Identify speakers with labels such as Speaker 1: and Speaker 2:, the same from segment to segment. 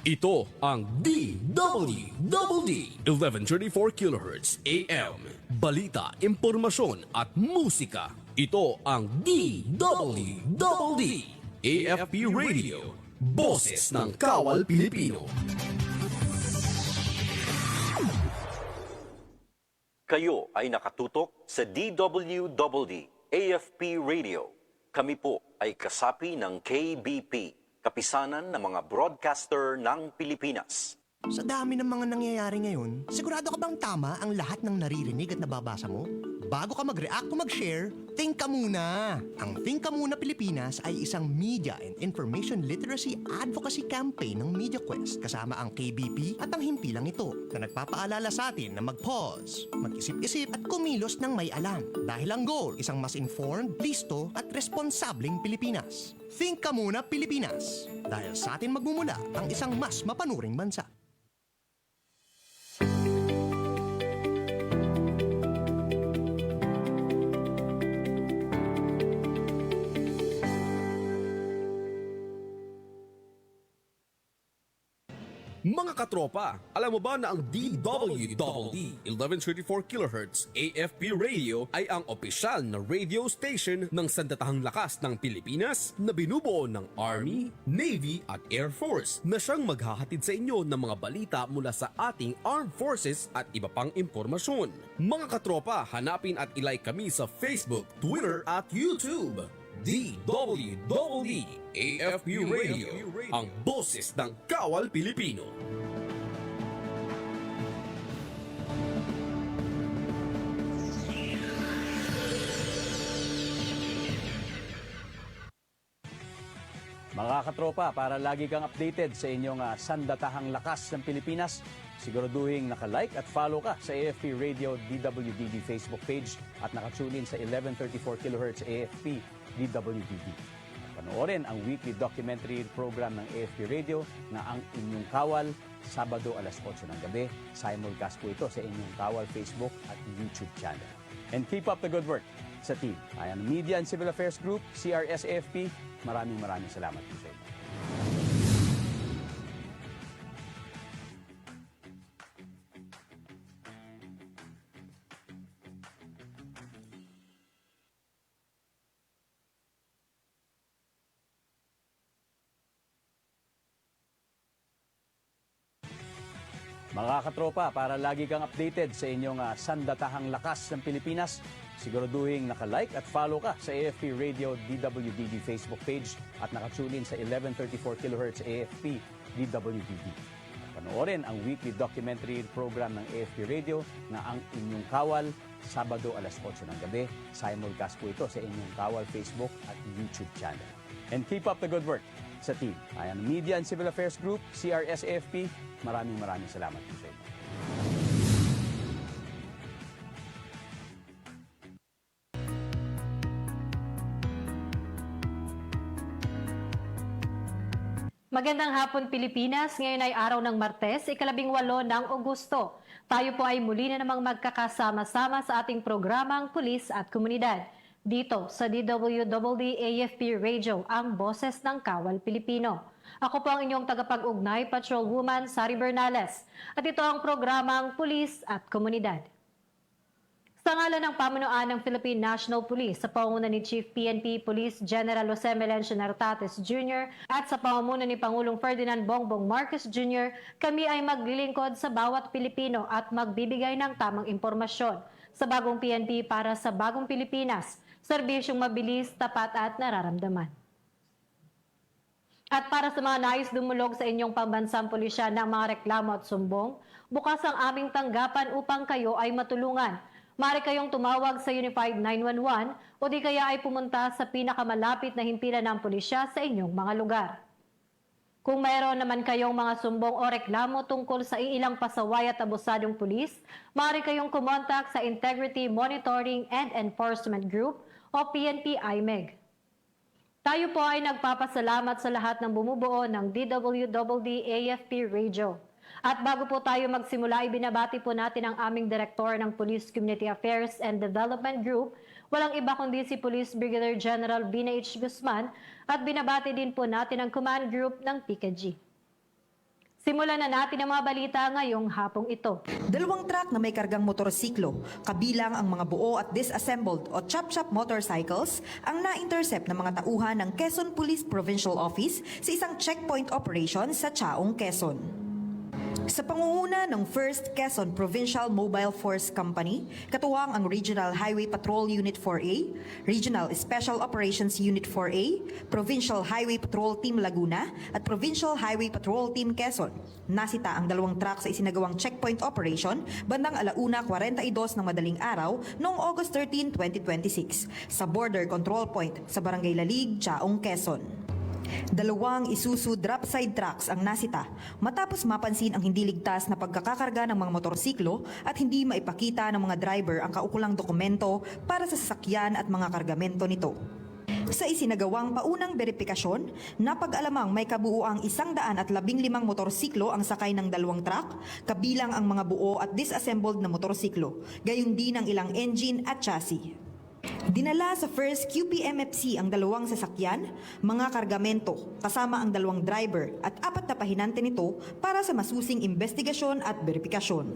Speaker 1: Ito ang DWDD 1134 kHz AM. Balita, impormasyon at musika. Ito ang DWDD AFP Radio. Boses ng Kawal Pilipino.
Speaker 2: Kayo ay nakatutok sa DWDD AFP Radio. Kami po ay kasapi ng KBP, Kapisanan ng mga Broadcaster ng Pilipinas.
Speaker 3: Sa dami ng mga nangyayari ngayon, sigurado ka bang tama ang lahat ng naririnig at nababasa mo? Bago ka mag-react o mag-share, think ka muna! Ang Think Ka Muna Pilipinas ay isang media and information literacy advocacy campaign ng MediaQuest kasama ang KBP at ang himpilang ito na nagpapaalala sa atin na mag-pause, mag-isip-isip at kumilos ng may alam. Dahil ang goal, isang mas informed, listo at responsableng Pilipinas. Think Ka Muna Pilipinas. Dahil sa atin magmumula ang isang mas mapanuring bansa.
Speaker 1: Mga katropa, alam mo ba na ang DWDD 1134 kHz AFP Radio ay ang opisyal na radio station ng Sandatahang Lakas ng Pilipinas na binubuo ng Army, Navy at Air Force na siyang maghahatid sa inyo ng mga balita mula sa ating Armed Forces at iba pang impormasyon. Mga katropa, hanapin at ilike kami sa Facebook, Twitter at YouTube. DWDD AFP Radio, ang boses ng Kawal Pilipino.
Speaker 4: Mga katropa, para lagi kang updated sa inyong sandatahang lakas ng Pilipinas, siguraduhin naka-like at follow ka sa AFP Radio DWDD Facebook page at nakatune in sa 1134 kHz AFP DWDD. Panoorin ang weekly documentary program ng AFP Radio na Ang Inyong Kawal, Sabado alas 8 ng gabi. Simulcast po ito sa Inyong Kawal Facebook at YouTube channel. And keep up the good work sa team. Ayan, Media and Civil Affairs Group, CRS AFP, maraming salamat po sa inyo. Mga katropa, para lagi kang updated sa inyong sandatahang lakas ng Pilipinas, siguraduhin naka-like at follow ka sa AFP Radio DWDD Facebook page at nakatune in sa 1134 kHz AFP DWDD. Panoorin ang weekly documentary program ng AFP Radio na Ang Inyong Kawal, Sabado alas 8 ng gabi. Simulcast po ito sa Inyong Kawal Facebook at YouTube channel. And keep up the good work sa team. Ayan, Media and Civil Affairs Group, CRS AFP, maraming salamat po sa inyo.
Speaker 5: Magandang hapon Pilipinas, ngayon ay araw ng Martes, ika-18 ng Agosto. Tayo po ay muli na namang magkakasama-sama sa ating programang Pulis at Komunidad. Dito sa DWDD AFP Radio, ang boses ng Kawal Pilipino. Ako po ang inyong tagapag-ugnay, Patrolwoman Sari Bernales. At ito ang programang Pulis at Komunidad. Sa ngalan ng pamunuan ng Philippine National Police sa pangunguna ni Chief PNP Police General Jose Melencio Nartates Jr. at sa pamumuno ni Pangulong Ferdinand Bongbong Marcos Jr., kami ay maglilingkod sa bawat Pilipino at magbibigay ng tamang impormasyon sa bagong PNP para sa bagong Pilipinas, serbisyong mabilis, tapat at nararamdaman. At para sa mga nais dumulog sa inyong pambansang pulisya ng mga reklamo at sumbong, bukas ang aming tanggapan upang kayo ay matulungan. Maaari kayong tumawag sa Unified 911 o di kaya ay pumunta sa pinakamalapit na himpilan ng pulisya sa inyong mga lugar. Kung mayroon naman kayong mga sumbong o reklamo tungkol sa ilang pasaway at abusadong pulis, maaari kayong kumontak sa Integrity Monitoring and Enforcement Group o PNP-IMEG. Tayo po ay nagpapasalamat sa lahat ng bumubuo ng DWDD AFP Radio. At bago po tayo magsimula, ibinabati po natin ang aming Direktor ng Police Community Affairs and Development Group, walang iba kundi si Police Brigadier General Bina H. Guzman, at binabati din po natin ang Command Group ng PKG. Simulan na natin ang mga balita ngayong hapong ito.
Speaker 6: Dalawang truck na may kargang motorsiklo, kabilang ang mga buo at disassembled o chop-chop motorcycles ang na-intercept ng mga tauhan ng Quezon Police Provincial Office sa isang checkpoint operation sa Chaong, Quezon. Sa pangunguna ng 1st Quezon Provincial Mobile Force Company, katuwang ang Regional Highway Patrol Unit 4A, Regional Special Operations Unit 4A, Provincial Highway Patrol Team Laguna at Provincial Highway Patrol Team Quezon. Nasita ang dalawang truck sa isinagawang checkpoint operation bandang 1:42 ng madaling araw noong August 13, 2026 sa border control point sa Barangay Lalig, Chaong, Quezon. Dalawang Isuzu drop-side trucks ang nasita matapos mapansin ang hindi ligtas na pagkakakarga ng mga motorsiklo at hindi maipakita ng mga driver ang kaukulang dokumento para sa sasakyan at mga kargamento nito. Sa isinagawang paunang beripikasyon, napag-alamang may kabuuang 115 motorsiklo ang sakay ng dalawang truck, kabilang ang mga buo at disassembled na motorsiklo, gayon din ang ilang engine at chassis. Dinala sa 1st QPMFC ang dalawang sasakyan, mga kargamento, kasama ang dalawang driver at 4 na pahinante nito para sa masusing investigasyon at beripikasyon.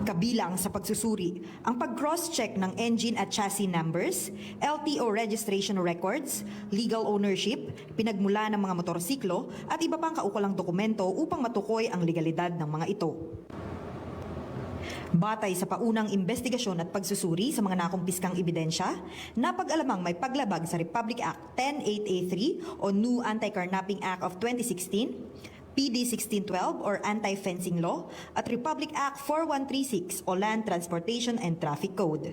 Speaker 6: Kabilang sa pagsusuri, ang pag-cross-check ng engine at chassis numbers, LTO registration records, legal ownership, pinagmula ng mga motorsiklo at iba pang kaukulang dokumento upang matukoy ang legalidad ng mga ito. Batay sa paunang investigasyon at pagsusuri sa mga nakumpiskang ebidensya, napag-alamang may paglabag sa Republic Act 10883 o New Anti-Carnapping Act of 2016, PD 1612 or Anti-Fencing Law, at Republic Act 4136 o Land Transportation and Traffic Code.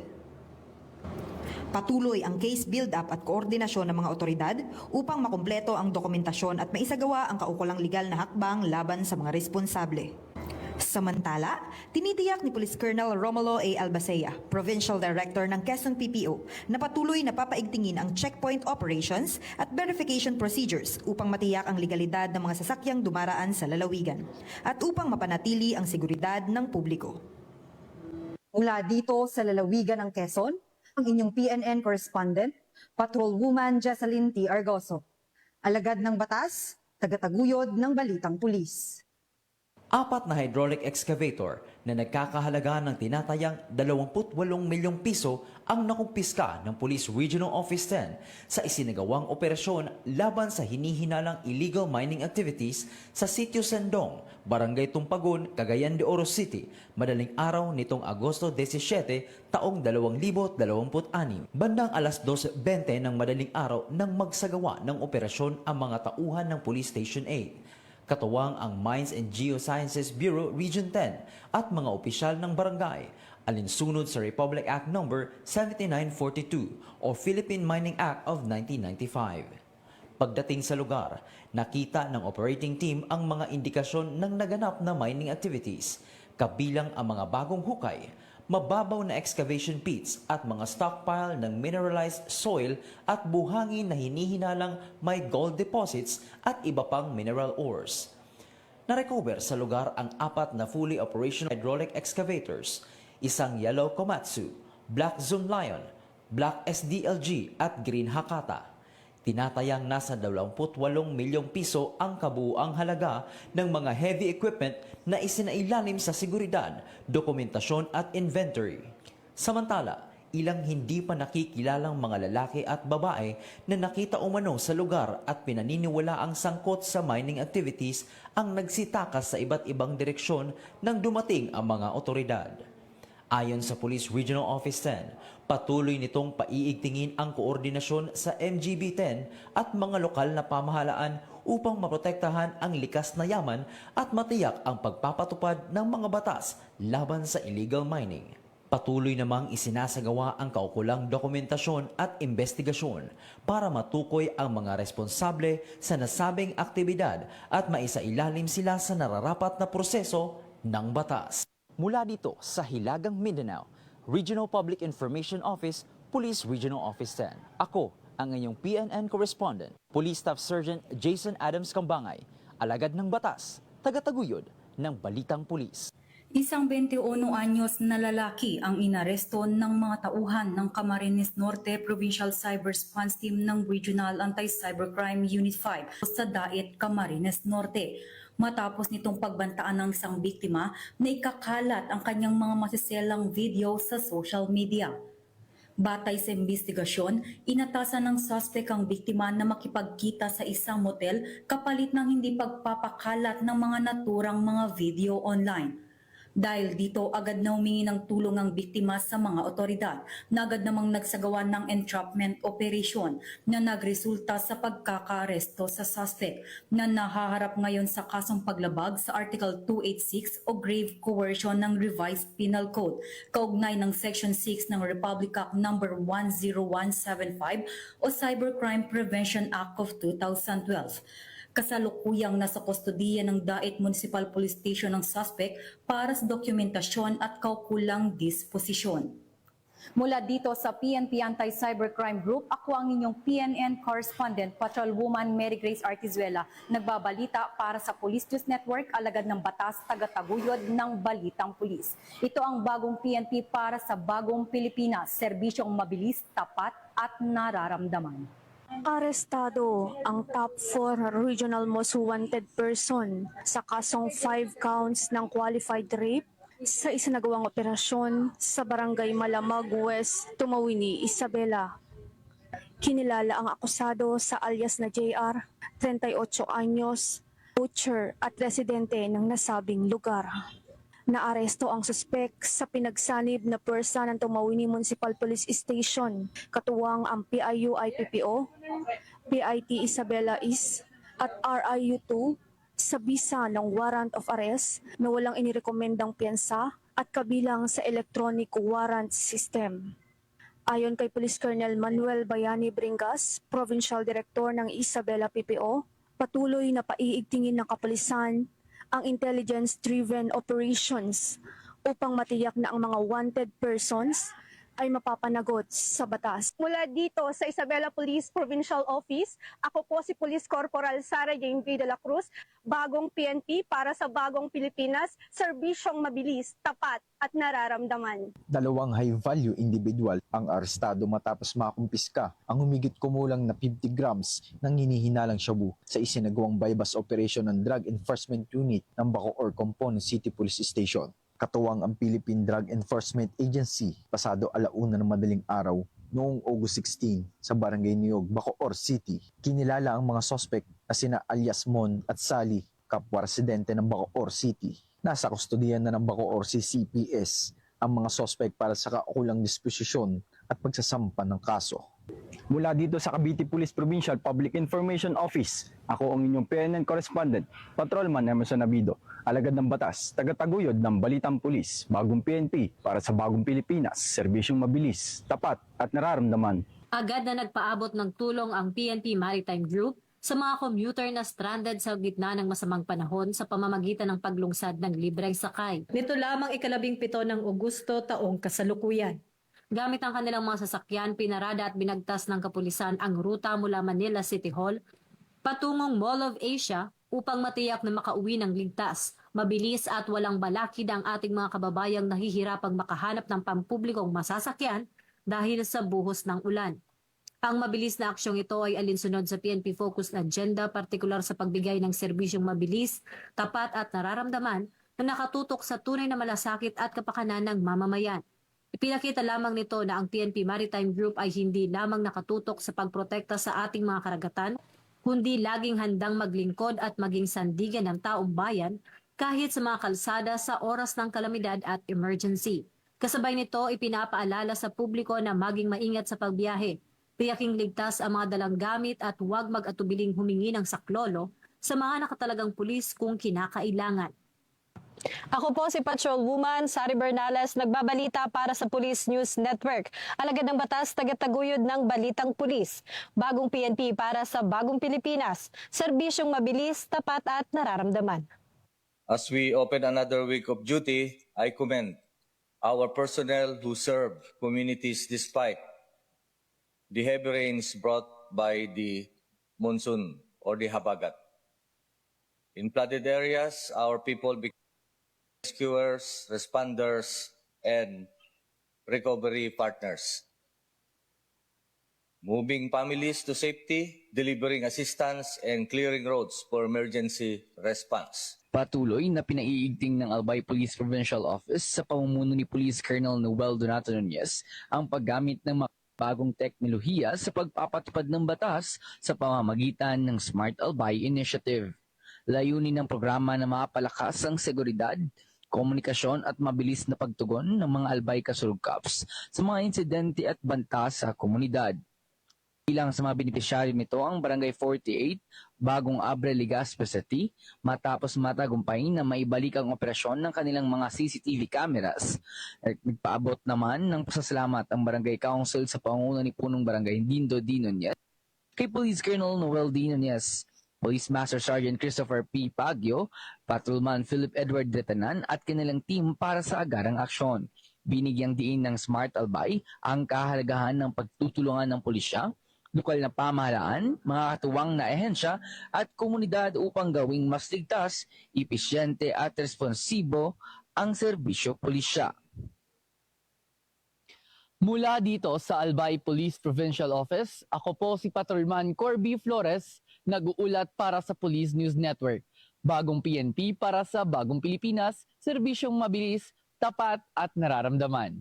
Speaker 6: Patuloy ang case build-up at koordinasyon ng mga otoridad upang makumpleto ang dokumentasyon at maisagawa ang kaukulang legal na hakbang laban sa mga responsable. Samantala, tinitiyak ni Police Colonel Romulo A. Albacea, Provincial Director ng Quezon PPO, na patuloy na papaigtingin ang checkpoint operations at verification procedures upang matiyak ang legalidad ng mga sasakyang dumaraan sa lalawigan at upang mapanatili ang seguridad ng publiko.
Speaker 7: Mula dito sa lalawigan ng Quezon, ang inyong PNN correspondent, Patrolwoman Jessalyn T. Argoso. Alagad ng batas, tagataguyod ng Balitang Pulis.
Speaker 8: 4 na hydraulic excavator na nagkakahalaga ng tinatayang 28 milyong piso ang nakumpiska ng Police Regional Office 10 sa isinagawang operasyon laban sa hinihinalang illegal mining activities sa Sitio Sendong, Barangay Tumpagon, Cagayan de Oro City, madaling araw nitong Agosto 17, taong 2026. Bandang 2:20 ng madaling araw nang magsagawa ng operasyon ang mga tauhan ng Police Station 8. Katuwang ang Mines and Geosciences Bureau Region 10 at mga opisyal ng barangay, alinsunod sa Republic Act No. 7942 o Philippine Mining Act of 1995. Pagdating sa lugar, nakita ng operating team ang mga indikasyon ng naganap na mining activities, kabilang ang mga bagong hukay, mababaw na excavation pits at mga stockpile ng mineralized soil at buhangin na hinihinalang may gold deposits at iba pang mineral ores. Narecover sa lugar ang 4 na fully operational hydraulic excavators, isang yellow Komatsu, black Zoom Lion, black SDLG at green Hakata. Tinatayang nasa 28 milyong piso ang kabuuang halaga ng mga heavy equipment na isinailalim sa seguridad, dokumentasyon at inventory. Samantala, ilang hindi pa nakikilalang mga lalaki at babae na nakita umano sa lugar at pinaniniwala ang sangkot sa mining activities ang nagsitakas sa iba't ibang direksyon nang dumating ang mga otoridad. Ayon sa Police Regional Office 10, patuloy nitong paiigtingin ang koordinasyon sa MGB-10 at mga lokal na pamahalaan upang maprotektahan ang likas na yaman at matiyak ang pagpapatupad ng mga batas laban sa illegal mining. Patuloy namang isinasagawa ang kaukulang dokumentasyon at investigasyon para matukoy ang mga responsable sa nasabing aktibidad at maisailalim sila sa nararapat na proseso ng batas. Mula dito sa Hilagang Mindanao, Regional Public Information Office, Police Regional Office 10. Ako ang inyong PNN correspondent, Police Staff Sergeant Jason Adams Kambangay, alagad ng batas, tagataguyod ng Balitang Pulis.
Speaker 9: Isang 21 anyos na lalaki ang inaresto ng mga tauhan ng Camarines Norte Provincial Cyber Response Team ng Regional Anti-Cybercrime Unit 5 sa Dait, Camarines Norte. matapos nitong pagbantaan ng isang biktima na ikakalat ang kanyang mga masiselang video sa social media. Batay sa investigasyon, inatasan ng suspect ang biktima na makipagkita sa isang motel kapalit ng hindi pagpapakalat ng mga naturang mga video online. Dahil dito, agad na humingi ng tulong ang biktima sa mga otoridad na agad namang nagsagawa ng entrapment operation na nagresulta sa pagkakaaresto sa suspect na nahaharap ngayon sa kasong paglabag sa Article 286 o grave coercion ng Revised Penal Code, kaugnay ng Section 6 ng Republic Act No. 10175 o Cybercrime Prevention Act of 2012. Kasalukuyang nasa kustodiya ng Dait Municipal Police Station ng suspect para sa dokumentasyon at kaukulang disposisyon.
Speaker 10: Mula dito sa PNP Anti-Cybercrime Group, ako ang inyong PNN correspondent, Patrolwoman Mary Grace Artizuela, nagbabalita para sa Police News Network, alagad ng batas, tagataguyod ng Balitang Pulis. Ito ang bagong PNP para sa bagong Pilipinas, serbisyong mabilis, tapat at nararamdaman.
Speaker 11: Arestado ang top 4 regional most wanted person sa kasong 5 counts ng qualified rape sa isinagawang operasyon sa Barangay Malamag West, Tumawini, Isabela. Kinilala ang akusado sa alias na JR, 38 anyos, butcher at residente ng nasabing lugar. Naaresto ang suspek sa pinagsanib na pwersa ng Tumawini Municipal Police Station, katuwang ang PIU-IPPO, PIT Isabela East at RIU-2 sa bisa ng warrant of arrest na walang inirekomendang piyansa at kabilang sa electronic warrant system. Ayon kay Police Colonel Manuel Bayani Bringas, Provincial Director ng Isabela PPO, patuloy na paiigtingin ng kapulisan ang intelligence-driven operations upang matiyak na ang mga wanted persons ay mapapanagot sa batas.
Speaker 12: Mula dito sa Isabela Police Provincial Office, ako po si Police Corporal Sara Jane V. de la Cruz, bagong PNP para sa bagong Pilipinas, serbisyong mabilis, tapat at nararamdaman.
Speaker 13: 2 high-value individual ang arestado matapos makumpiska ang humigit kumulang na 50 grams ng hinihinalang shabu sa isinagawang bypass operation ng Drug Enforcement Unit ng Bacoor Component City Police Station. Katuwang ang Philippine Drug Enforcement Agency pasado 1:00 ng madaling araw noong August 16 sa Barangay Niyog, Bacoor City. Kinilala ang mga suspect na sina alias Mon at Sally, kapwa residente ng Bacoor City. Nasa kustodiyan na ng Bacoor CCPS ang mga suspect para sa kaukulang disposisyon at pagsasampa ng kaso.
Speaker 14: Mula dito sa Cavite Police Provincial Public Information Office, ako ang inyong PNN correspondent, Patrolman Emerson Abido, alagad ng batas, tagataguyod ng Balitang Pulis, bagong PNP para sa bagong Pilipinas, serbisyong mabilis, tapat at nararamdaman.
Speaker 5: Agad na nagpaabot ng tulong ang PNP Maritime Group sa mga commuter na stranded sa gitna ng masamang panahon sa pamamagitan ng paglungsad ng libreng sakay. Nito lamang 17 ng Agosto taong kasalukuyan. Gamit ang kanilang mga sasakyan, pinarada at binagtas ng kapulisan ang ruta mula Manila City Hall patungong Mall of Asia upang matiyak na makauwi ng ligtas, mabilis at walang balakid ang ating mga kababayang nahihirapang makahanap ng pampublikong masasakyan dahil sa buhos ng ulan. Ang mabilis na aksyong ito ay alinsunod sa PNP Focused Agenda, partikular sa pagbigay ng serbisyong mabilis, tapat at nararamdaman na nakatutok sa tunay na malasakit at kapakanan ng mamamayan. Ipinakita lamang nito na ang PNP Maritime Group ay hindi lamang nakatutok sa pagprotekta sa ating mga karagatan, kundi laging handang maglingkod at maging sandigan ng taong bayan kahit sa mga kalsada sa oras ng kalamidad at emergency. Kasabay nito, ipinapaalala sa publiko na maging maingat sa pagbiyahe, tiyaking ligtas ang mga dalang gamit at huwag mag-atubiling humingi ng saklolo sa mga nakatalagang pulis kung kinakailangan.
Speaker 11: Ako po si Patrolwoman Sari Bernales, nagbabalita para sa Police News Network. Alagad ng batas, tagataguyod ng Balitang Pulis. Bagong PNP para sa bagong Pilipinas. Serbisyong mabilis, tapat at nararamdaman.
Speaker 15: As we open another week of duty, I commend our personnel who serve communities despite the heavy rains brought by the monsoon or the habagat. In flooded areas, our people become rescuers, responders, and recovery partners. moving families to safety, delivering assistance, and clearing roads for emergency response.
Speaker 16: Patuloy na pinaiigting ng Albay Police Provincial Office sa pamumuno ni Police Colonel Noel Donato Nunez ang paggamit ng mga bagong teknolohiya sa pagpapatupad ng batas sa pamamagitan ng Smart Albay Initiative. Layunin ng programa na mapalakas ang seguridad, komunikasyon at mabilis na pagtugon ng mga Albay Kasulog-Cops sa mga insidente at banta sa komunidad. Ilang sa mga benepisyaryo nito ang Barangay 48, Bagong Abre Legazpi City, matapos matagumpay na maibalik ang operasyon ng kanilang mga CCTV cameras. At nagpaabot naman ng pasasalamat ang Barangay Council sa pangunguna ni Punong Barangay Dindo D. Nunez, kay Police Colonel Noel D. Nunez, Police Master Sergeant Christopher P. Pagyo, Patrolman Philip Edward Detanan at kanilang team para sa agarang aksyon. Binigyang diin ng Smart Albay ang kahalagahan ng pagtutulungan ng pulisya, lokal na pamahalaan, mga katuwang na ehensya at komunidad upang gawing mas ligtas, episyente at responsibo ang serbisyo pulisya.
Speaker 17: Mula dito sa Albay Police Provincial Office, ako po si Patrolman Corby Flores, nag-uulat para sa Police News Network. Bagong PNP para sa Bagong Pilipinas, serbisyong mabilis, tapat at nararamdaman.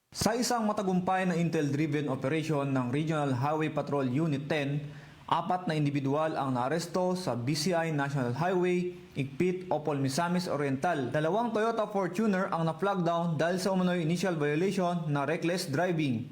Speaker 18: Sa isang matagumpay na intel-driven operation ng Regional Highway Patrol Unit 10, 4 na individual ang naaresto sa BCI National Highway, Ikpit, Opol, Misamis Oriental. 2 Toyota Fortuner ang na-flag down dahil sa umano'y initial violation na reckless driving.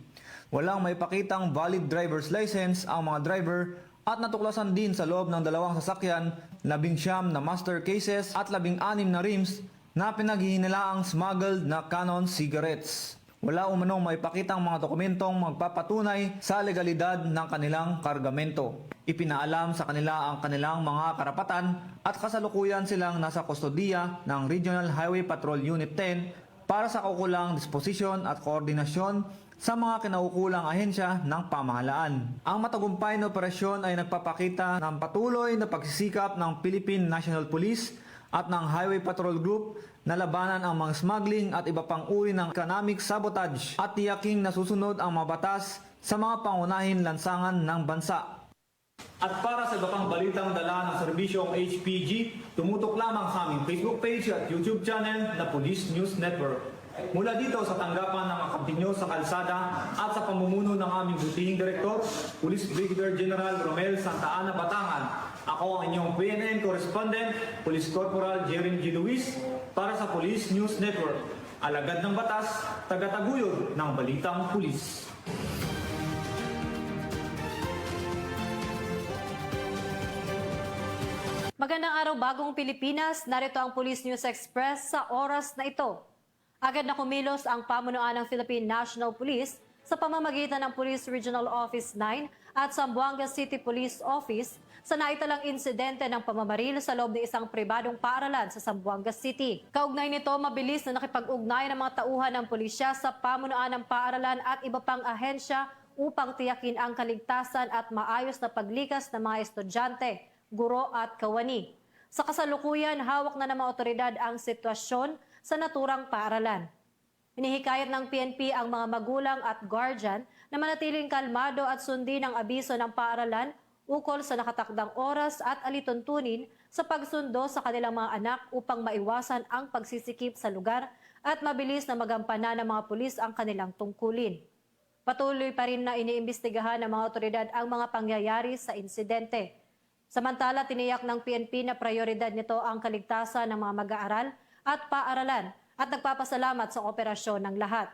Speaker 18: Walang maipakitang valid driver's license ang mga driver at natuklasan din sa loob ng 2 sasakyan 19 na master cases at 16 na rims na pinaghihinilaang smuggled na Canon cigarettes. Wala umanong maipakitang mga dokumentong magpapatunay sa legalidad ng kanilang kargamento. Ipinaalam sa kanila ang kanilang mga karapatan at kasalukuyan silang nasa kustodiya ng Regional Highway Patrol Unit 10 para sa kaukulang disposisyon at koordinasyon sa mga kinaukulang ahensya ng pamahalaan. Ang matagumpay na operasyon ay nagpapakita ng patuloy na pagsisikap ng Philippine National Police at ng Highway Patrol Group na labanan ang mga smuggling at iba pang uri ng economic sabotage at tiyaking nasusunod ang mga batas sa mga pangunahin lansangan ng bansa. At para sa iba pang balitang dala ng serbisyong HPG, tumutok lamang sa aming Facebook page at YouTube channel na Police News Network. Mula dito sa tanggapan ng mga kapinyo sa kalsada at sa pamumuno ng aming butihing direktor, Police Brigadier General Romel Santa Ana Batangan, ako ang inyong PNN correspondent, Police Corporal Jerin G. Luis, para sa Police News Network. Alagad ng batas, tagataguyod ng balitang pulis.
Speaker 5: Magandang araw, Bagong Pilipinas. Narito ang Police News Express sa oras na ito. Agad na kumilos ang pamunuan ng Philippine National Police sa pamamagitan ng Police Regional Office 9 at Zamboanga City Police Office sa naitalang insidente ng pamamaril sa loob ng isang pribadong paaralan sa Zamboanga City. Kaugnay nito, mabilis na nakipag-ugnayan ng mga tauhan ng pulisya sa pamunuan ng paaralan at iba pang ahensya upang tiyakin ang kaligtasan at maayos na paglikas ng mga estudyante, guro at kawani. Sa kasalukuyan, hawak na ng mga otoridad ang sitwasyon sa naturang paaralan. Hinihikayat ng PNP ang mga magulang at guardian na manatiling kalmado at sundin ang abiso ng paaralan ukol sa nakatakdang oras at alituntunin sa pagsundo sa kanilang mga anak upang maiwasan ang pagsisikip sa lugar at mabilis na magampanan ng mga pulis ang kanilang tungkulin. Patuloy pa rin na iniimbestigahan ng mga otoridad ang mga pangyayari sa insidente. Samantala, tiniyak ng PNP na prioridad nito ang kaligtasan ng mga mag-aaral at paaralan at nagpapasalamat sa operasyon ng lahat.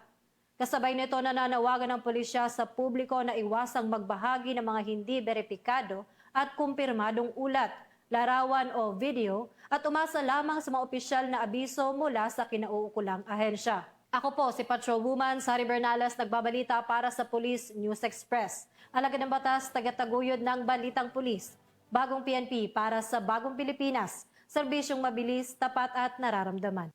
Speaker 5: Kasabay nito, nananawagan ng pulisya sa publiko na iwasang magbahagi ng mga hindi beripikado at kumpirmadong ulat, larawan o video at umasa lamang sa mga opisyal na abiso mula sa kinauukulang ahensya. Ako po si Patrolwoman Sari Bernales, nagbabalita para sa Police News Express. Alagad ng batas, tagataguyod ng balitang pulis. Bagong PNP para sa Bagong Pilipinas. Serbisyong mabilis, tapat at nararamdaman.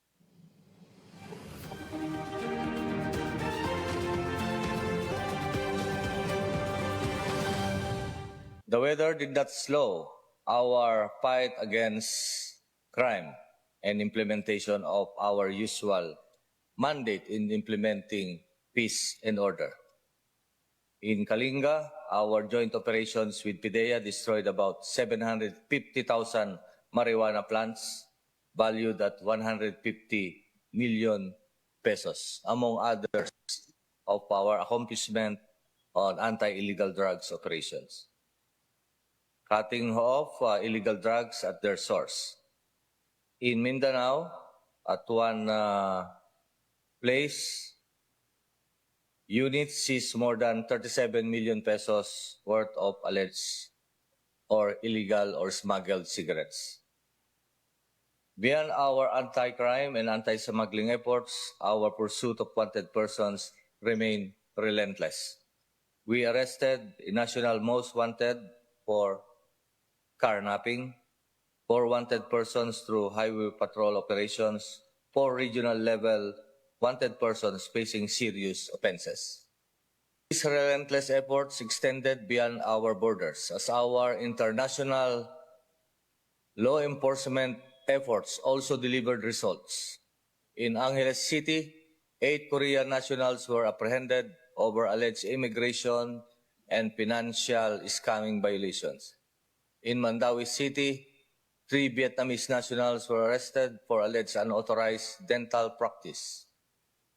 Speaker 15: The weather did not slow our fight against crime and implementation of our usual mandate in implementing peace and order. In Kalinga, our joint operations with PIDEA destroyed about 750,000 marijuana plants valued at 150 million pesos, among others of our accomplishment on anti-illegal drugs operations. Cutting off illegal drugs at their source. In Mindanao, at one place, units seized more than 37 million pesos worth of alleged or illegal or smuggled cigarettes. Beyond our anti-crime and anti-smuggling efforts, our pursuit of wanted persons remain relentless. We arrested a national most wanted for carnapping, 4 wanted persons through highway patrol operations, 4 regional level wanted persons facing serious offenses. These relentless efforts extended beyond our borders as our international law enforcement efforts also delivered results. In Angeles City, 8 Korean nationals were apprehended over alleged immigration and financial scamming violations. In Mandawi City, 3 Vietnamese nationals were arrested for alleged unauthorized dental practice.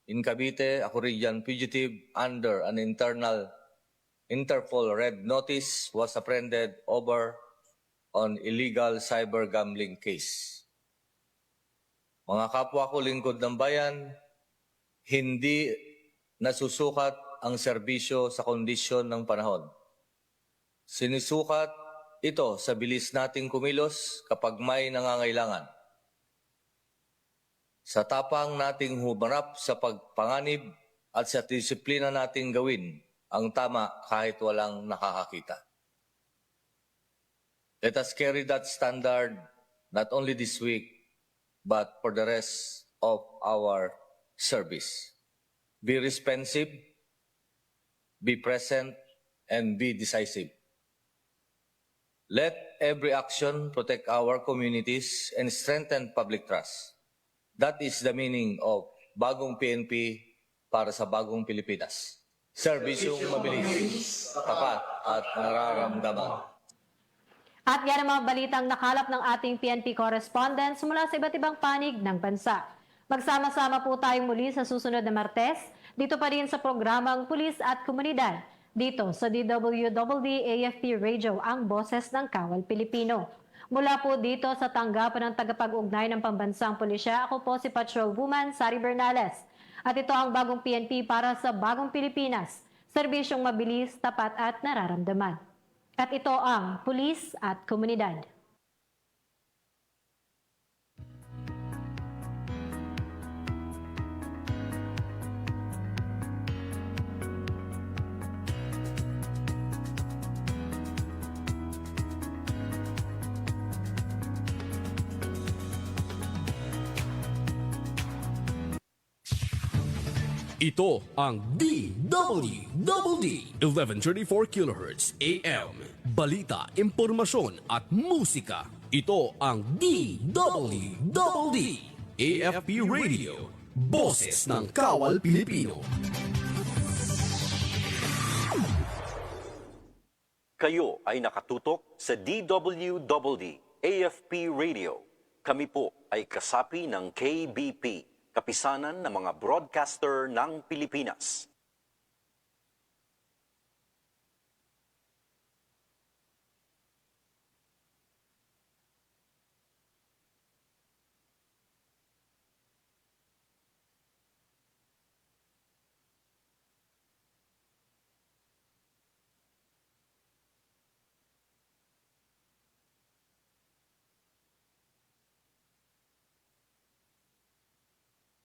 Speaker 15: In Cavite, a Korean fugitive under an Interpol red notice was apprehended over on illegal cyber gambling case. Mga kapwa ko lingkod ng bayan, hindi nasusukat ang serbisyo sa kondisyon ng panahon. Sinisukat ito sa bilis nating kumilos kapag may nangangailangan. Sa tapang nating humarap sa pagpanganib at sa disiplina nating gawin ang tama kahit walang nakakakita. Let us carry that standard not only this week, but for the rest of our service. Be responsive, be present, and be decisive. Let every action protect our communities and strengthen public trust. That is the meaning of Bagong PNP para sa Bagong Pilipinas. Serbisyong mabilis, tapat at nararamdaman.
Speaker 5: At yan ang mga balitang nakalap ng ating PNP correspondents mula sa iba't ibang panig ng bansa. Magsama-sama po tayong muli sa susunod na Martes, dito pa rin sa programang Pulis at Komunidad, dito sa DWDD AFP Radio, ang boses ng Kawal Pilipino. Mula po dito sa tanggapan ng tagapag-ugnay ng Pambansang Pulisya, ako po si Patrolwoman Sari Bernales. At ito ang Bagong PNP para sa Bagong Pilipinas, serbisyong mabilis, tapat at nararamdaman. At ito ang Pulis at Komunidad.
Speaker 1: Ito ang DWDD 1134 kHz AM. Balita, impormasyon at musika. Ito ang DWDD AFP Radio. Boses ng Kawal Pilipino.
Speaker 2: Kayo ay nakatutok sa DWDD AFP Radio. Kami po ay kasapi ng KBP, Kapisanan ng mga Broadcaster ng Pilipinas.